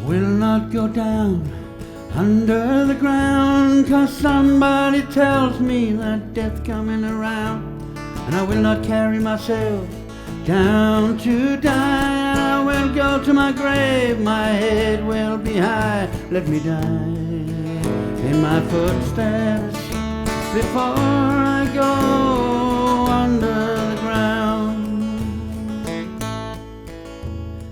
will not go down under the ground, 'cause somebody tells me that death's coming around. And I will not carry myself down to die. I will go to my grave, my head will be high. Let me die in my footsteps before I go under the ground.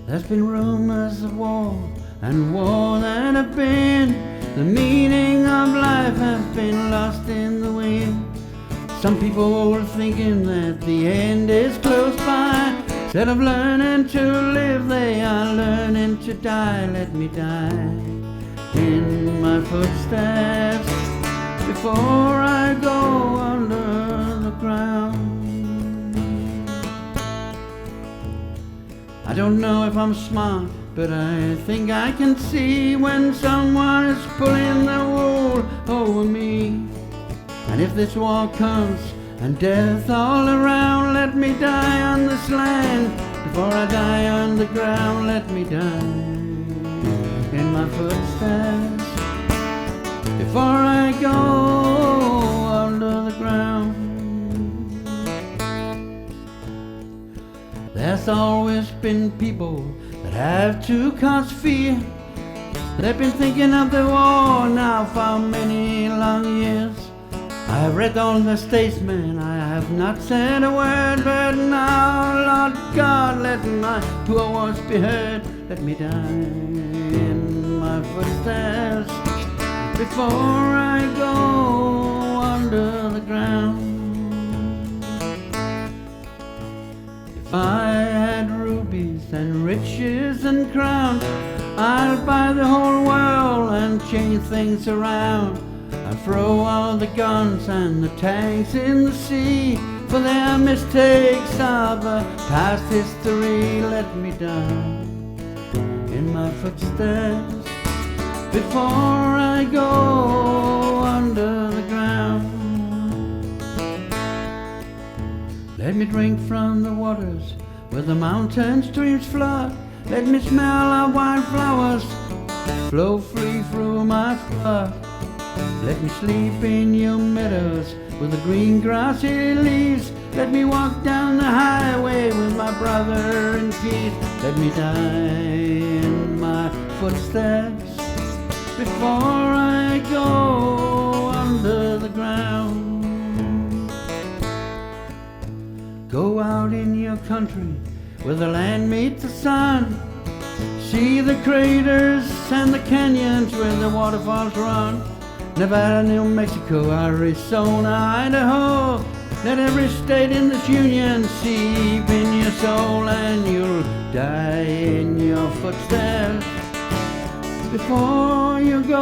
There's been rumors of war and war that have been. The meaning of life has been lost in the wind. Some people are thinking that the end is close by. Instead of learning to live, they are learning to die. Let me die in my footsteps before I go under the ground. I don't know if I'm smart, but I think I can see when someone is pulling the wool over me. And if this war comes and death all around, let me die on this land before I die on the ground. Let me die in my footsteps before I go under the ground. There's always been people that have to cause fear. They've been thinking of the war now for many long years. I have read all the statesmen, I have not said a word, but now, Lord God, let my poor voice be heard. Let me die in my footsteps before I go under the ground. If I had rubies and riches and crowns, I'll buy the whole world and change things around. I'll throw all the guns and the tanks in the sea, for they are mistakes of a past history. Let me die in my footsteps before I go under the ground. Let me drink from the waters where the mountain streams flood. Let me smell of wildflowers flow free through my flood. Let me sleep in your meadows with the green grassy leaves. Let me walk down the highway with my brother in peace. Let me die in my footsteps before I go under the ground. Go out in your country where the land meets the sun. See the craters and the canyons where the waterfalls run. Nevada, New Mexico, Arizona, Idaho. Let every state in this union seep in your soul, and you'll die in your footsteps before you go